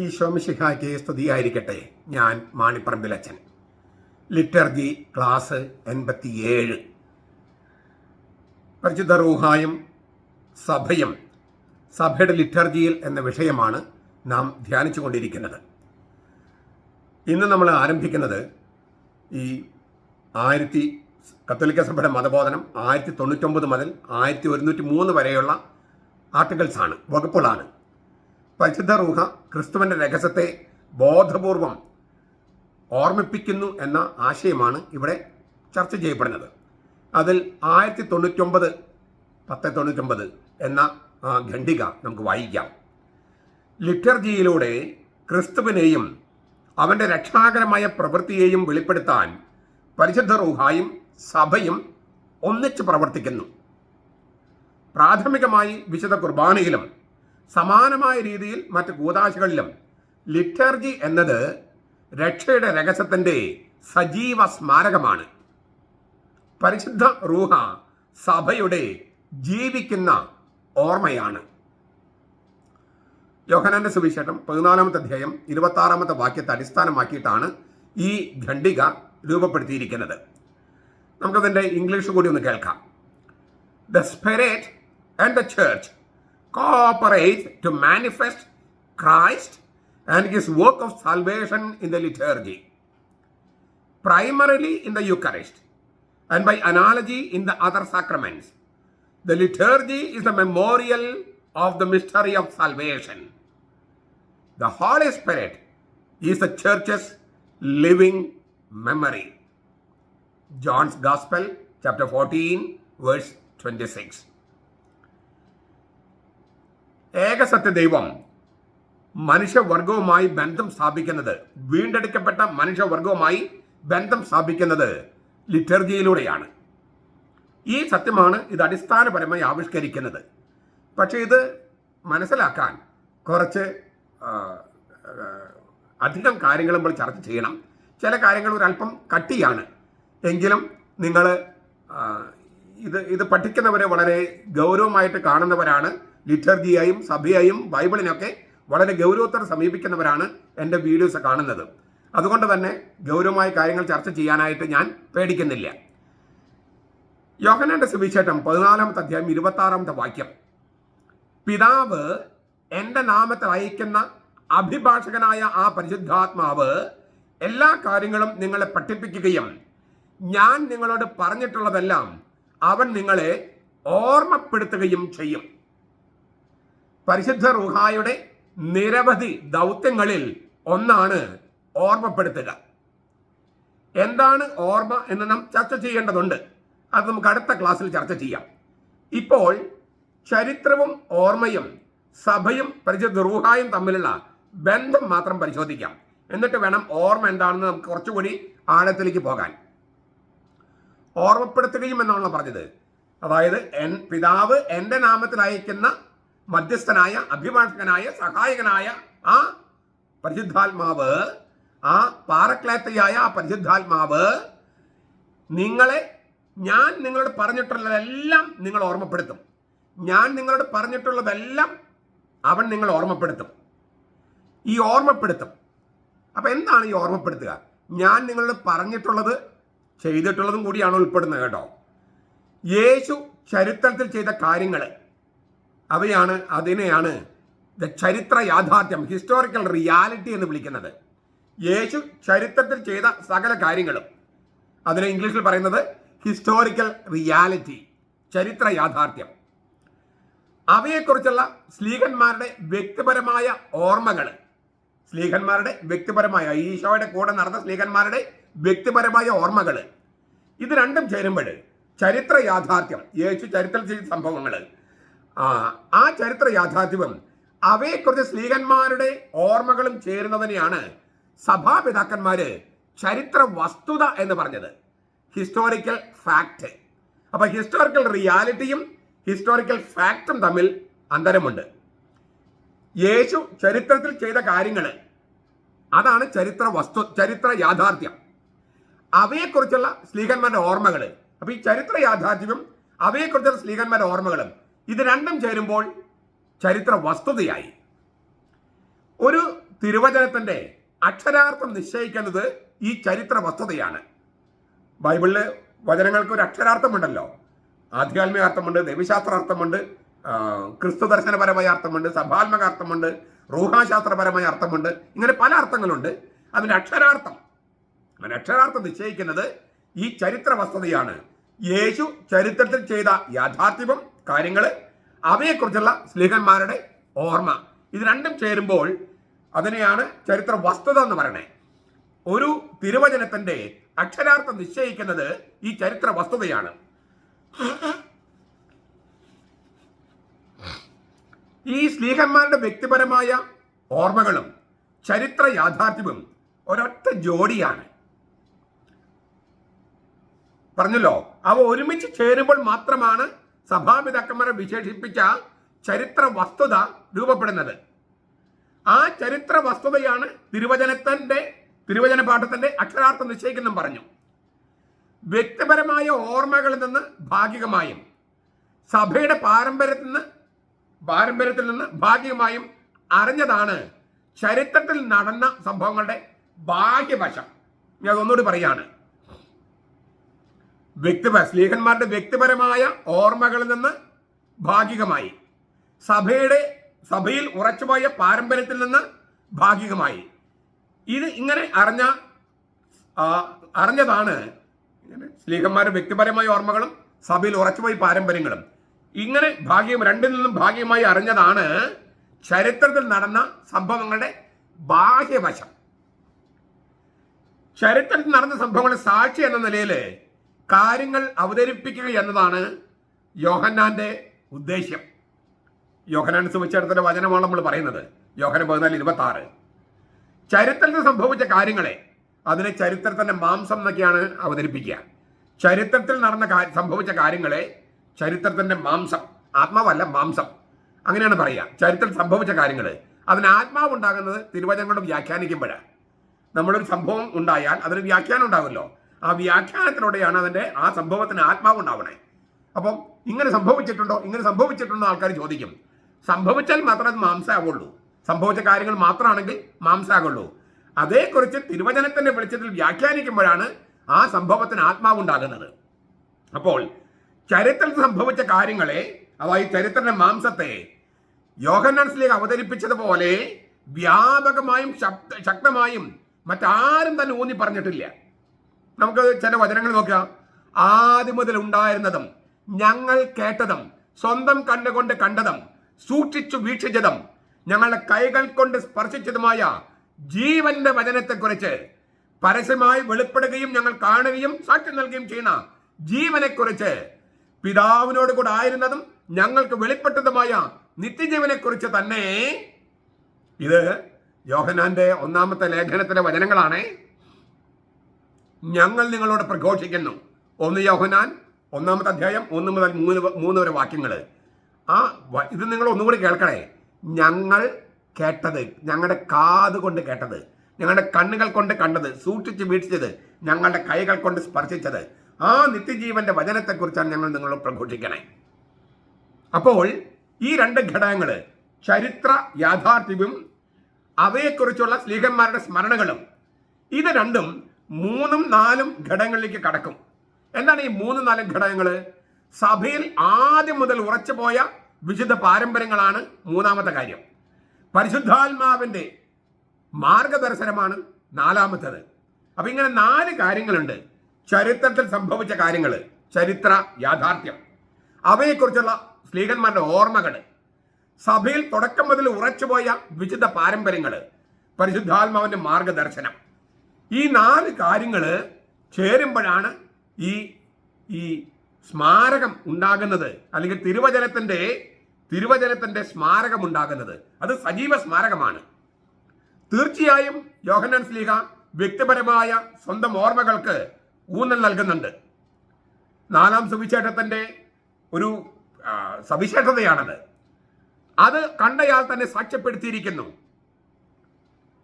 ഈശോ മിശിഹായ്ക്ക് സ്തുതിയായിരിക്കട്ടെ. ഞാൻ മാണിപ്പറമ്പിലച്ചൻ. Liturgy class 87. പരിശുദ്ധ റൂഹായും സഭയും സഭയുടെ ലിറ്റർജിയിൽ എന്ന വിഷയമാണ് നാം ധ്യാനിച്ചു കൊണ്ടിരിക്കുന്നത്. ഇന്ന് നമ്മൾ ആരംഭിക്കുന്നത് ഈ കത്തോലിക്ക സഭയുടെ മതബോധനം 1099 മുതൽ 1103 വരെയുള്ള ആർട്ടിക്കിൾസാണ്, വകുപ്പുകളാണ്. പരിശുദ്ധ റൂഹ ക്രിസ്തുവിൻ്റെ രഹസ്യത്തെ ബോധപൂർവം ഓർമ്മിപ്പിക്കുന്നു എന്ന ആശയമാണ് ഇവിടെ ചർച്ച ചെയ്യപ്പെടുന്നത്. അതിൽ 1099 എന്ന ഖണ്ഡിക നമുക്ക് വായിക്കാം. ലിറ്റർജിയിലൂടെ ക്രിസ്തുവിനെയും അവൻ്റെ രക്ഷാകരമായ പ്രവൃത്തിയെയും വെളിപ്പെടുത്താൻ പരിശുദ്ധ റൂഹായും സഭയും ഒന്നിച്ച് പ്രവർത്തിക്കുന്നു. പ്രാഥമികമായി വിശുദ്ധ കുർബാനയിലും സമാനമായ രീതിയിൽ മറ്റ് കൂദാശകളിലും ലിറ്റർജി എന്നത് രക്ഷയുടെ രഹസ്യത്തിൻ്റെ സജീവ സ്മാരകമാണ്. പരിശുദ്ധ റൂഹ സഭയുടെ ജീവിക്കുന്ന ഓർമ്മയാണ്. യോഹന്നാന്റെ സുവിശേഷം 14-ാമത്തെ അധ്യായം 26-ാമത്തെ വാക്യത്തെ അടിസ്ഥാനമാക്കിയിട്ടാണ് ഈ ഖണ്ഡിക രൂപപ്പെടുത്തിയിരിക്കുന്നത്. നമുക്കതിൻ്റെ ഇംഗ്ലീഷ് കൂടി ഒന്ന് കേൾക്കാം. The spirit and the church cooperate to manifest Christ and his work of salvation in the liturgy, primarily in the Eucharist and by analogy in the other sacraments. The liturgy is the memorial of the mystery of salvation. The Holy Spirit is the church's living memory. John's Gospel, chapter 14, verse 26. ഏകസത്യ ദൈവം മനുഷ്യവർഗവുമായി ബന്ധം സ്ഥാപിക്കുന്നത്, വീണ്ടെടുക്കപ്പെട്ട മനുഷ്യവർഗവുമായി ബന്ധം സ്ഥാപിക്കുന്നത് ലിറ്റർജിയിലൂടെയാണ്. ഈ സത്യമാണ് ഇത് അടിസ്ഥാനപരമായി ആവിഷ്കരിക്കുന്നത്. പക്ഷേ ഇത് മനസ്സിലാക്കാൻ കുറച്ച് അധികം കാര്യങ്ങൾ നമ്മൾ ചർച്ച ചെയ്യണം. ചില കാര്യങ്ങൾ ഒരല്പം കട്ടിയാണ്. എങ്കിലും നിങ്ങൾ ഇത് പഠിക്കുന്നവരെ വളരെ ഗൗരവമായിട്ട് കാണുന്നവരാണ്. ലിറ്റർജിയായും സഭയായും ബൈബിളിനൊക്കെ വളരെ ഗൗരവത്തോടെ സമീപിക്കുന്നവരാണ് എൻ്റെ വീഡിയോസ് കാണുന്നത്. അതുകൊണ്ട് തന്നെ ഗൗരവമായ കാര്യങ്ങൾ ചർച്ച ചെയ്യാനായിട്ട് ഞാൻ പേടിക്കുന്നില്ല. യോഹന്നാന്റെ സുവിശേഷം 14-ാമത്തെ അധ്യായം 26-ാമത്തെ വാക്യം, പിതാവ് എൻ്റെ നാമത്തിൽ അയക്കുന്ന അഭിഭാഷകനായ ആ പരിശുദ്ധാത്മാവ് എല്ലാ കാര്യങ്ങളും നിങ്ങളെ പഠിപ്പിക്കുകയും ഞാൻ നിങ്ങളോട് പറഞ്ഞിട്ടുള്ളതെല്ലാം അവൻ നിങ്ങളെ ഓർമ്മപ്പെടുത്തുകയും ചെയ്യും. പരിശുദ്ധ റൂഹായുടെ നിരവധി ദൗത്യങ്ങളിൽ ഒന്നാണ് ഓർമ്മപ്പെടുത്തുക. എന്താണ് ഓർമ്മ എന്ന് നാം ചർച്ച ചെയ്യേണ്ടതുണ്ട്. അത് നമുക്ക് അടുത്ത ക്ലാസ്സിൽ ചർച്ച ചെയ്യാം. ഇപ്പോൾ ചരിത്രവും ഓർമ്മയും സഭയും പരിശുദ്ധ റൂഹായും തമ്മിലുള്ള ബന്ധം മാത്രം പരിശോധിക്കാം. എന്നിട്ട് വേണം ഓർമ്മ എന്താണെന്ന് നമുക്ക് കുറച്ചുകൂടി ആഴത്തിലേക്ക് പോകാൻ. ഓർമ്മപ്പെടുത്തുകയും എന്നാണല്ലോ പറഞ്ഞത്. അതായത് പിതാവ് എൻ്റെ നാമത്തിൽ അയക്കുന്ന മധ്യസ്ഥനായ, അഭിഭാഷകനായ, സഹായകനായ ആ പരിശുദ്ധാത്മാവ്, ആ പാറക്ലേത്തയായ ആ പരിശുദ്ധാത്മാവ് ഞാൻ നിങ്ങളോട് പറഞ്ഞിട്ടുള്ളതെല്ലാം നിങ്ങൾ ഓർമ്മപ്പെടുത്തും. ഞാൻ നിങ്ങളോട് പറഞ്ഞിട്ടുള്ളതെല്ലാം അവൻ നിങ്ങൾ ഓർമ്മപ്പെടുത്തും. ഈ ഓർമ്മപ്പെടുത്തും. അപ്പം എന്താണ് ഈ ഓർമ്മപ്പെടുത്തുക? ഞാൻ നിങ്ങളോട് പറഞ്ഞിട്ടുള്ളത് ചെയ്തിട്ടുള്ളതും കൂടിയാണ് ഉൾപ്പെടുന്നത് കേട്ടോ. യേശു ചരിത്രത്തിൽ ചെയ്ത കാര്യങ്ങൾ അതിനെയാണ് ചരിത്ര യാഥാർത്ഥ്യം, ഹിസ്റ്റോറിക്കൽ റിയാലിറ്റി എന്ന് വിളിക്കുന്നത്. യേശു ചരിത്രത്തിൽ ചെയ്ത സകല കാര്യങ്ങളും അതിനെ ഇംഗ്ലീഷിൽ പറയുന്നത് ഹിസ്റ്റോറിക്കൽ റിയാലിറ്റി, ചരിത്ര യാഥാർത്ഥ്യം. അവയെക്കുറിച്ചുള്ള സ്ലീഹന്മാരുടെ വ്യക്തിപരമായ ഓർമ്മകൾ, ഈശോയുടെ കൂടെ നടന്ന സ്ലീഹന്മാരുടെ വ്യക്തിപരമായ ഓർമ്മകൾ, ഇത് രണ്ടും ചേരുമ്പോൾ ചരിത്ര യാഥാർത്ഥ്യം, യേശു ചരിത്രത്തിൽ ചെയ്ത സംഭവങ്ങൾ, ആ ചരിത്ര യാഥാർത്ഥ്യവും അവയെക്കുറിച്ച് സ്ലീഹന്മാരുടെ ഓർമ്മകളും ചേരുന്നതിനെയാണ് സഭാപിതാക്കന്മാര് ചരിത്ര വസ്തുത എന്ന് പറഞ്ഞത്, ഹിസ്റ്റോറിക്കൽ ഫാക്ട്. അപ്പൊ ഹിസ്റ്റോറിക്കൽ റിയാലിറ്റിയും ഹിസ്റ്റോറിക്കൽ ഫാക്റ്റും തമ്മിൽ അന്തരമുണ്ട്. യേശു ചരിത്രത്തിൽ ചെയ്ത കാര്യങ്ങൾ, അതാണ് ചരിത്ര യാഥാർത്ഥ്യം. അവയെക്കുറിച്ചുള്ള സ്ലീഹന്മാരുടെ ഓർമ്മകൾ. അപ്പൊ ഈ ചരിത്ര യാഥാർത്ഥ്യവും അവയെക്കുറിച്ചുള്ള സ്ലീഹന്മാരുടെ ഓർമ്മകളും ഇത് രണ്ടും ചേരുമ്പോൾ ചരിത്ര വസ്തുതയായി. ഒരു തിരുവചനത്തിന്റെ അക്ഷരാർത്ഥം നിശ്ചയിക്കുന്നത് ഈ ചരിത്ര വസ്തുതയാണ്. ബൈബിളില് വചനങ്ങൾക്ക് ഒരു അക്ഷരാർത്ഥമുണ്ടല്ലോ. ആധ്യാത്മിക അർത്ഥമുണ്ട്, ദൈവശാസ്ത്രാർത്ഥമുണ്ട്, ക്രിസ്തു ദർശനപരമായ അർത്ഥമുണ്ട്, സഭാത്മക അർത്ഥമുണ്ട്, റൂഹാശാസ്ത്രപരമായ അർത്ഥമുണ്ട്. ഇങ്ങനെ പല അർത്ഥങ്ങളുണ്ട്. അതിന്റെ അക്ഷരാർത്ഥം നിശ്ചയിക്കുന്നത് ഈ ചരിത്ര വസ്തുതയാണ്. യേശു ചരിത്രത്തിൽ ചെയ്ത യാഥാർത്ഥ്യവും കാര്യങ്ങൾ, അവയെക്കുറിച്ചുള്ള സ്ലീഹന്മാരുടെ ഓർമ്മ, ഇത് രണ്ടും ചേരുമ്പോൾ അതിനെയാണ് ചരിത്ര വസ്തുത എന്ന് പറയണേ. ഒരു തിരുവചനത്തിന്റെ അക്ഷരാർത്ഥം നിശ്ചയിക്കുന്നത് ഈ ചരിത്ര വസ്തുതയാണ്. ഈ സ്ലീഹന്മാരുടെ വ്യക്തിപരമായ ഓർമ്മകളും ചരിത്ര യാഥാർത്ഥ്യവും ഒരൊറ്റ ജോഡിയാണ്. പറഞ്ഞല്ലോ, അവ ഒരുമിച്ച് ചേരുമ്പോൾ മാത്രമാണ് സഭാപിതാക്കന്മാരെ വിശേഷിപ്പിച്ച ചരിത്ര വസ്തുത രൂപപ്പെടുന്നത്. ആ ചരിത്ര വസ്തുതയാണ് തിരുവചന പാഠത്തിന്റെ അക്ഷരാർത്ഥം നിശ്ചയിക്കുന്നും പറഞ്ഞു. വ്യക്തിപരമായ ഓർമ്മകളിൽ നിന്ന് ഭാഗികമായും സഭയുടെ പാരമ്പര്യത്തിൽ നിന്ന് ഭാഗികമായും അറിഞ്ഞതാണ് ചരിത്രത്തിൽ നടന്ന സംഭവങ്ങളുടെ ബാഹ്യവശം. ഞാൻ ഒന്നുകൂടി പറയാണ്, സ്ലീഹന്മാരുടെ വ്യക്തിപരമായ ഓർമ്മകളിൽ നിന്ന് ഭാഗികമായി സഭയിൽ ഉറച്ചുപോയ പാരമ്പര്യത്തിൽ നിന്ന് ഭാഗികമായി ഇത് ഇങ്ങനെ അറിഞ്ഞതാണ് സ്ലീഹന്മാരുടെ വ്യക്തിപരമായ ഓർമ്മകളും സഭയിൽ ഉറച്ചുപോയ പാരമ്പര്യങ്ങളും. ഇങ്ങനെ രണ്ടിൽ നിന്നും ഭാഗികമായി അറിഞ്ഞതാണ് ചരിത്രത്തിൽ നടന്ന സംഭവങ്ങളുടെ ബാഹ്യവശം. ചരിത്രത്തിൽ നടന്ന സംഭവങ്ങളുടെ സാക്ഷി എന്ന നിലയിൽ കാര്യങ്ങൾ അവതരിപ്പിക്കുക എന്നതാണ് യോഹന്നാന്റെ ഉദ്ദേശ്യം. യോഹന്നാൻ സുവിശേഷത്തിന്റെ വചനമാണ് നമ്മൾ പറയുന്നത്. യോഹന്നാൻ 14:26. ചരിത്രത്തിൽ സംഭവിച്ച കാര്യങ്ങളെ അതിനെ ചരിത്രത്തിന്റെ മാംസം എന്നൊക്കെയാണ് അവതരിപ്പിക്കുക. ചരിത്രത്തിൽ സംഭവിച്ച കാര്യങ്ങളെ ചരിത്രത്തിന്റെ മാംസം, ആത്മാവല്ല മാംസം, അങ്ങനെയാണ് പറയുക. ചരിത്രത്തിൽ സംഭവിച്ച കാര്യങ്ങൾ അതിന് ആത്മാവുണ്ടാകുന്നത് തിരുവചനങ്ങളും വ്യാഖ്യാനിക്കുമ്പോഴാണ്. നമ്മളൊരു സംഭവം ഉണ്ടായാൽ അതിന് വ്യാഖ്യാനം ഉണ്ടാകുമല്ലോ. ആ വ്യാഖ്യാനത്തിലൂടെയാണ് ആ സംഭവത്തിന് ആത്മാവ് ഉണ്ടാവണേ. അപ്പം ഇങ്ങനെ സംഭവിച്ചിട്ടുണ്ടോ ആൾക്കാർ ചോദിക്കും. സംഭവിച്ചാൽ മാത്രമേ അത് മാംസമാകുള്ളൂ. സംഭവിച്ച കാര്യങ്ങൾ മാത്രമാണെങ്കിൽ മാംസമാകുള്ളൂ. അതേക്കുറിച്ച് തിരുവചനത്തിന്റെ വെളിച്ചത്തിൽ വ്യാഖ്യാനിക്കുമ്പോഴാണ് ആ സംഭവത്തിന് ആത്മാവുണ്ടാകുന്നത്. അപ്പോൾ ചരിത്രത്തിൽ സംഭവിച്ച കാര്യങ്ങളെ, അതായത് ചരിത്രത്തിന്റെ മാംസത്തെ യോഹന്നാൻ ശ്ലീഹ അവതരിപ്പിച്ചതുപോലെ വ്യാപകമായും ശക്തമായും മറ്റാരും തന്നെ ഊന്നി പറഞ്ഞിട്ടില്ല. നമുക്ക് ചില വചനങ്ങൾ നോക്കാം. ആദ്യം മുതൽ ഉണ്ടായിരുന്നതും ഞങ്ങൾ കേട്ടതും സ്വന്തം കണ്ണുകൊണ്ട് കണ്ടതും സൂക്ഷിച്ചു വീക്ഷിച്ചതും ഞങ്ങളുടെ കൈകൾ കൊണ്ട് സ്പർശിച്ചതുമായ ജീവന്റെ വചനത്തെക്കുറിച്ച് പരസ്യമായി വെളിപ്പെടുകയും ഞങ്ങൾ കാണുകയും സാക്ഷ്യം നൽകുകയും ചെയ്യുന്ന ജീവനെക്കുറിച്ച്, പിതാവിനോട് കൂടെ ആയിരുന്നതും ഞങ്ങൾക്ക് വെളിപ്പെട്ടതുമായ നിത്യജീവനെക്കുറിച്ച് തന്നെ. ഇത് യോഹന്നാന്റെ 1-ാമത്തെ ലേഖനത്തിലെ വചനങ്ങളാണ്. ഞങ്ങൾ നിങ്ങളോട് പ്രഘോഷിക്കുന്നു. 1 യോഹന്നാൻ 1-ാമത്തെ അധ്യായം 1 മുതൽ 3 വരെ വാക്യങ്ങൾ. ഇത് നിങ്ങൾ ഒന്നുകൂടി കേൾക്കണേ. ഞങ്ങൾ കേട്ടത്, ഞങ്ങളുടെ കാത് കൊണ്ട് കേട്ടത്, ഞങ്ങളുടെ കണ്ണുകൾ കൊണ്ട് കണ്ടത്, സൂക്ഷിച്ച് വീക്ഷിച്ചത്, ഞങ്ങളുടെ കൈകൾ കൊണ്ട് സ്പർശിച്ചത്, ആ നിത്യജീവന്റെ വചനത്തെക്കുറിച്ചാണ് ഞങ്ങൾ നിങ്ങളോട് പ്രഘോഷിക്കണേ. അപ്പോൾ ഈ 2 ഘടകങ്ങൾ, ചരിത്ര യാഥാർത്ഥ്യവും അവയെക്കുറിച്ചുള്ള സ്ലീഹന്മാരുടെ സ്മരണകളും, ഇത് രണ്ടും 3-4 ഘടകങ്ങളിലേക്ക് കടക്കും. എന്താണ് ഈ 3-4 ഘടകങ്ങൾ? സഭയിൽ ആദ്യം മുതൽ ഉറച്ചുപോയ വിശുദ്ധ പാരമ്പര്യങ്ങളാണ് 3-ാമത്തെ കാര്യം. പരിശുദ്ധാത്മാവിന്റെ മാർഗദർശനമാണ് 4-ാമത്തേത്. അപ്പൊ ഇങ്ങനെ 4 കാര്യങ്ങളുണ്ട്. ചരിത്രത്തിൽ സംഭവിച്ച കാര്യങ്ങൾ, ചരിത്ര യാഥാർത്ഥ്യം, അവയെക്കുറിച്ചുള്ള സ്ലീഹന്മാരുടെ ഓർമ്മകൾ, സഭയിൽ തുടക്കം മുതൽ ഉറച്ചുപോയ വിശുദ്ധ പാരമ്പര്യങ്ങൾ, പരിശുദ്ധാത്മാവിന്റെ മാർഗദർശനം. ഈ 4 കാര്യങ്ങൾ ചേരുമ്പോഴാണ് ഈ സ്മാരകം ഉണ്ടാകുന്നത്, അല്ലെങ്കിൽ തിരുവചനത്തിന്റെ സ്മാരകം ഉണ്ടാകുന്നത്. അത് സജീവ സ്മാരകമാണ്. തീർച്ചയായും യോഹന്നാൻ ശ്ലീഹ വ്യക്തിപരമായ സ്വന്തം ഓർമ്മകൾക്ക് ഊന്നൽ നൽകുന്നുണ്ട്. 4-ാം സുവിശേഷത്തിന്റെ ഒരു സവിശേഷതയാണത്. അത് കണ്ടയാൾ തന്നെ സാക്ഷ്യപ്പെടുത്തിയിരിക്കുന്നു.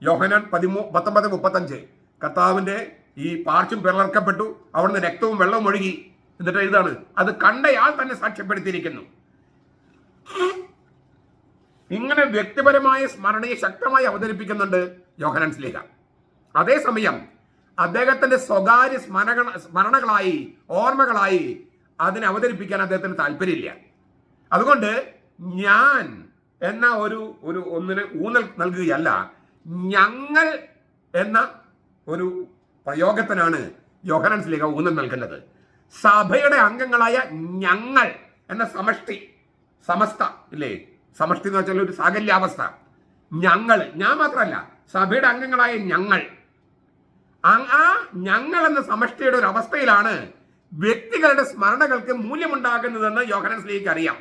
യോഹന്നാൻ 19:35 കർത്താവിന്റെ ഈ പാർശ്വം പിളർക്കപ്പെട്ടു, അവിടുന്ന് രക്തവും വെള്ളവും ഒഴുകി. എന്നിട്ട് ഇതാണ്, അത് കണ്ടയാൾ തന്നെ സാക്ഷ്യപ്പെടുത്തിയിരിക്കുന്നു. ഇങ്ങനെ വ്യക്തിപരമായ സ്മരണയെ ശക്തമായി അവതരിപ്പിക്കുന്നുണ്ട് യോഹന്നാൻ ശ്ലീഹ. അതേസമയം അദ്ദേഹത്തിന്റെ സ്വകാര്യ സ്മരണകളായി, ഓർമ്മകളായി അതിനെ അവതരിപ്പിക്കാൻ അദ്ദേഹത്തിന് താല്പര്യമില്ല. അതുകൊണ്ട് ഞാൻ എന്ന ഒന്നിന് ഊന്നൽ നൽകുകയല്ല, ഞങ്ങൾ എന്ന ഒരു പ്രയോഗത്തിനാണ് യോഹന്നാൻ ശ്ലീഹ ഊന്നൽ നൽകുന്നത്. സഭയുടെ അംഗങ്ങളായ ഞങ്ങൾ എന്ന സമസ്ത ഇല്ലേ, സമഷ്ടി എന്ന് വെച്ചാൽ ഒരു സാകല്യാവസ്ഥ. ഞാൻ മാത്രമല്ല, സഭയുടെ അംഗങ്ങളായ ഞങ്ങൾ, ആ ഞങ്ങൾ എന്ന സമഷ്ടിയുടെ ഒരു അവസ്ഥയിലാണ് വ്യക്തികളുടെ സ്മരണകൾക്ക് മൂല്യമുണ്ടാകുന്നതെന്ന് യോഹന്നാൻ ശ്ലീഹയ്ക്ക് അറിയാം.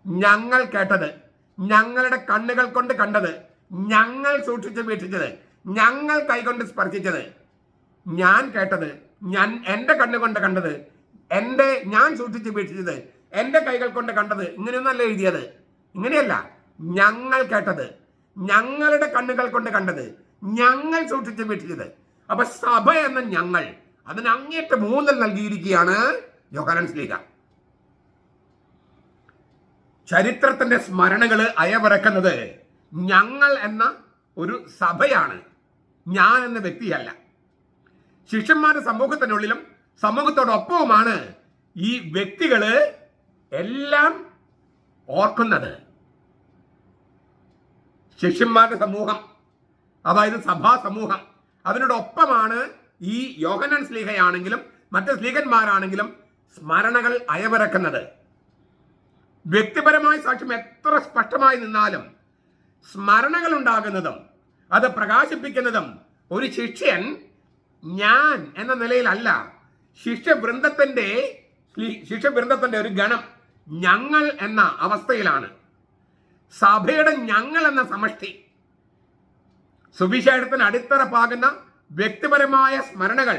ഞങ്ങൾ കേട്ടത്, ഞങ്ങളുടെ കണ്ണുകൾ കൊണ്ട് കണ്ടത്, ഞങ്ങൾ സൂക്ഷിച്ച് വീക്ഷിച്ചത്, ഞങ്ങൾ കൈകൊണ്ട് സ്പർശിച്ചത്, ഞാൻ കേട്ടത്, എൻ്റെ കണ്ണുകൊണ്ട് കണ്ടത്, ഞാൻ സൂക്ഷിച്ച് വീക്ഷിച്ചത്, എൻ്റെ കൈകൾ കൊണ്ട് കണ്ടത്, ഇങ്ങനെയൊന്നല്ല എഴുതിയത്. ഇങ്ങനെയല്ല, ഞങ്ങൾ കേട്ടത്, ഞങ്ങളുടെ കണ്ണുകൾ കൊണ്ട് കണ്ടത്, ഞങ്ങൾ സൂക്ഷിച്ച് വീക്ഷിച്ചത്. അപ്പൊ സഭ എന്ന ഞങ്ങൾ, അതിന് അങ്ങേറ്റം ഊന്നൽ നൽകിയിരിക്കുകയാണ് യോഹന്നാൻ ശ്ലീഹ. ചരിത്രത്തിന്റെ സ്മരണകൾ അയവിറക്കുന്നത് ഞങ്ങൾ എന്ന ഒരു സഭയാണ്, ഞാൻ എന്ന വ്യക്തിയല്ല. ശിഷ്യന്മാരുടെ സമൂഹത്തിനുള്ളിലും സമൂഹത്തോടൊപ്പവുമാണ് ഈ വ്യക്തികള് എല്ലാം ഓർക്കുന്നത്. ശിഷ്യന്മാരുടെ സമൂഹം, അതായത് സഭാ സമൂഹം, അതിനോടൊപ്പമാണ് ഈ യോഹന്നാൻ ശ്ലീഹയാണെങ്കിലും മറ്റ് ശ്ലീഹന്മാരാണെങ്കിലും സ്മരണകൾ അയവിറക്കുന്നത്. വ്യക്തിപരമായ സാക്ഷ്യം എത്ര സ്പഷ്ടമായി നിന്നാലും സ്മരണകൾ ഉണ്ടാകുന്നതും അത് പ്രകാശിപ്പിക്കുന്നതും ഒരു ശിഷ്യൻ ഞാൻ എന്ന നിലയിലല്ല, ശിഷ്യവൃന്ദത്തിന്റെ ഒരു ഗണം ഞങ്ങൾ എന്ന അവസ്ഥയിലാണ്. സഭയുടെ ഞങ്ങൾ എന്ന സമഷ്ടി സുവിശേഷത്തിന് അടിത്തറ പാകുന്ന വ്യക്തിപരമായ സ്മരണകൾ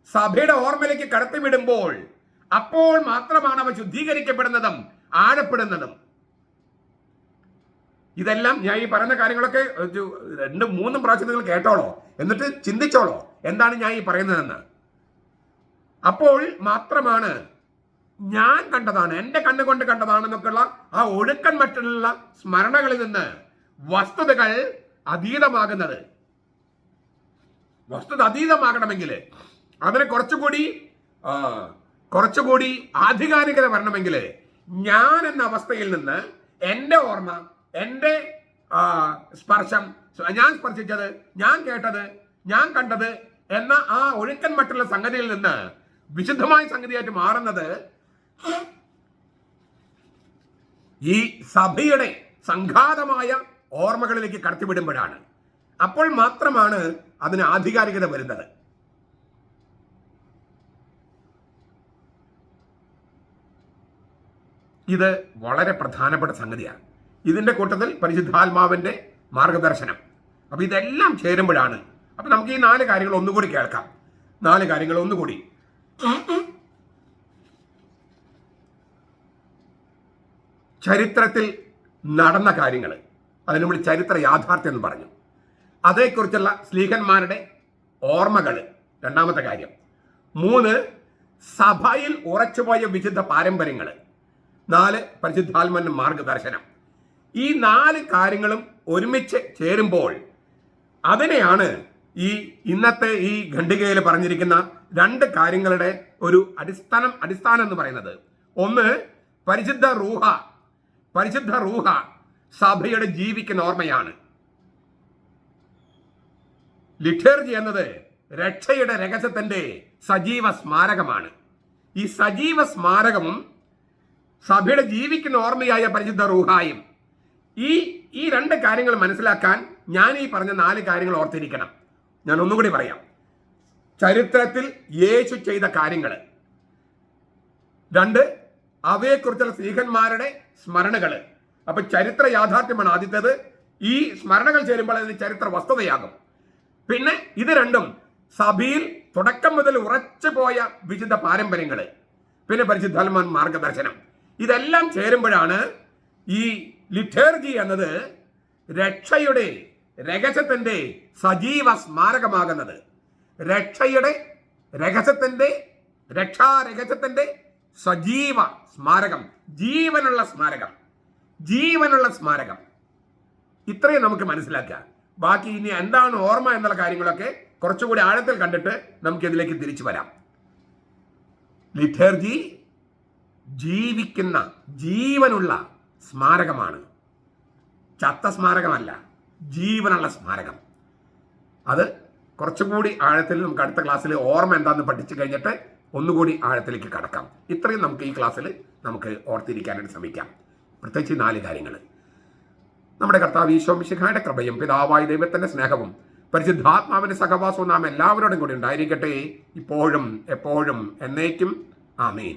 സഭയുടെ ഓർമ്മയിലേക്ക് കടത്തിവിടുമ്പോൾ അപ്പോൾ മാത്രമാണ് അവ ശുദ്ധീകരിക്കപ്പെടുന്നതും ആഴപ്പെടുന്നതും. ഇതെല്ലാം ഞാൻ ഈ പറയുന്ന കാര്യങ്ങളൊക്കെ 2-3 പ്രാവശ്യം നിങ്ങൾ കേട്ടോളോ, എന്നിട്ട് ചിന്തിച്ചോളോ എന്താണ് ഞാൻ ഈ പറയുന്നതെന്ന്. അപ്പോൾ മാത്രമാണ് ഞാൻ കണ്ടതാണ്, എൻ്റെ കണ്ണുകൊണ്ട് കണ്ടതാണെന്നൊക്കെയുള്ള ആ ഒഴുക്കൻ മറ്റുള്ള സ്മരണകളിൽ നിന്ന് വസ്തുതകൾ അതീതമാകുന്നത്. വസ്തുത അതീതമാകണമെങ്കിൽ അതിനെ കുറച്ചുകൂടി ആധികാരികത വരണമെങ്കിൽ ഞാൻ എന്ന അവസ്ഥയിൽ നിന്ന് എൻ്റെ ഓർമ്മ, എൻ്റെ സ്പർശം, ഞാൻ സ്പർശിച്ചത്, ഞാൻ കേട്ടത്, ഞാൻ കണ്ടത് എന്ന ആ ഒഴുക്കൻ മറ്റുള്ള സംഗതിയിൽ നിന്ന് വിശുദ്ധമായ സംഗതിയായിട്ട് മാറുന്നത് ഈ സഭയുടെ സംഘാതമായ ഓർമ്മകളിലേക്ക് കടത്തിവിടുമ്പോഴാണ്. അപ്പോൾ മാത്രമാണ് അതിന് ആധികാരികത വരുന്നത്. ഇത് വളരെ പ്രധാനപ്പെട്ട സംഗതിയാണ്. ഇതിന്റെ കൂട്ടത്തിൽ പരിശുദ്ധാത്മാവിന്റെ മാർഗദർശനം, അപ്പൊ ഇതെല്ലാം ചേരുമ്പോഴാണ്. അപ്പൊ നമുക്ക് ഈ 4 കാര്യങ്ങൾ ഒന്നുകൂടി കേൾക്കാം. 4 കാര്യങ്ങൾ ഒന്നുകൂടി. ചരിത്രത്തിൽ നടന്ന കാര്യങ്ങൾ, അതിന് നമ്മൾ ചരിത്ര യാഥാർത്ഥ്യം എന്ന് പറഞ്ഞു. അതേക്കുറിച്ചുള്ള ശ്ലീഹന്മാരുടെ ഓർമ്മകൾ, രണ്ടാമത്തെ കാര്യം. 3, സഭയിൽ ഉറച്ചുപോയ വിശുദ്ധ പാരമ്പര്യങ്ങൾ. 4, പരിശുദ്ധാത്മാവിന്റെ മാർഗദർശനം. ഈ 4 കാര്യങ്ങളും ഒരുമിച്ച് ചേരുമ്പോൾ അതിനെയാണ് ഈ ഇന്നത്തെ ഈ ഖണ്ഡികയിൽ പറഞ്ഞിരിക്കുന്ന 2 കാര്യങ്ങളുടെ ഒരു അടിസ്ഥാനം എന്ന് പറയുന്നത്. ഒന്ന്, പരിശുദ്ധ റൂഹ സഭയുടെ ജീവിക്കുന്ന ഓർമ്മയാണ്. ലിറ്റർജി എന്നത് രക്ഷയുടെ രഹസ്യത്തിന്റെ സജീവ സ്മാരകമാണ്. ഈ സജീവ സ്മാരകവും സഭയുടെ ജീവിക്കുന്ന ഓർമ്മയായ പരിശുദ്ധ റൂഹായും, ഈ 2 കാര്യങ്ങൾ മനസ്സിലാക്കാൻ ഞാൻ ഈ പറഞ്ഞ 4 കാര്യങ്ങൾ ഓർത്തിരിക്കണം. ഞാൻ ഒന്നുകൂടി പറയാം. ചരിത്രത്തിൽ യേശു ചെയ്ത കാര്യങ്ങൾ. 2, അവയെക്കുറിച്ചുള്ള ശ്ലീഹന്മാരുടെ സ്മരണകൾ. അപ്പൊ ചരിത്ര യാഥാർത്ഥ്യമാണ് ആദ്യത്തേത്. ഈ സ്മരണകൾ ചേരുമ്പോൾ അതിന് ചരിത്ര വസ്തുതയാകും. പിന്നെ ഇത് 2ഉം സഭയിൽ തുടക്കം മുതൽ ഉറച്ചു പോയ വിശുദ്ധ പാരമ്പര്യങ്ങൾ. പിന്നെ പരിശുദ്ധാത്മാവിന്റെ മാർഗദർശനം. ഇതെല്ലാം ചേരുമ്പോഴാണ് ഈ ലിറ്റർജി എന്നത് രക്ഷയുടെ രഹസ്യത്തിന്റെ സജീവ സ്മാരകമാകുന്നത്. രക്ഷാരഹസ്യത്തിന്റെ സജീവ സ്മാരകം, ജീവനുള്ള സ്മാരകം. ഇത്രയും നമുക്ക് മനസ്സിലാക്കാം. ബാക്കി ഇനി എന്താണ് ഓർമ്മ എന്നുള്ള കാര്യങ്ങളൊക്കെ കുറച്ചുകൂടി ആഴത്തിൽ കണ്ടിട്ട് നമുക്കിതിലേക്ക് തിരിച്ചു വരാം. ലിറ്റർജി ജീവിക്കുന്ന ജീവനുള്ള സ്മാരകമാണ്, ചത്ത സ്മാരകമല്ല, ജീവനുള്ള സ്മാരകം. അത് കുറച്ചുകൂടി ആഴത്തിൽ നമുക്ക് അടുത്ത ക്ലാസ്സിൽ ഓർമ്മ എന്താണെന്ന് പഠിച്ചു കഴിഞ്ഞിട്ട് ഒന്നുകൂടി ആഴത്തിലേക്ക് കടക്കാം. ഇത്രയും നമുക്ക് ഈ ക്ലാസ്സിൽ നമുക്ക് ഓർത്തിരിക്കാനായിട്ട് ശ്രമിക്കാം. പ്രത്യേകിച്ച് 4 കാര്യങ്ങൾ. നമ്മുടെ കർത്താവ് ഈശോ മിശിഹായുടെ കൃപയും പിതാവായ ദൈവത്തിന്റെ സ്നേഹവും പരിശുദ്ധാത്മാവിന്റെ സഹവാസവും നാം എല്ലാവരോടും കൂടി ഉണ്ടായിരിക്കട്ടെ, ഇപ്പോഴും എപ്പോഴും എന്നേക്കും. ആമേൻ.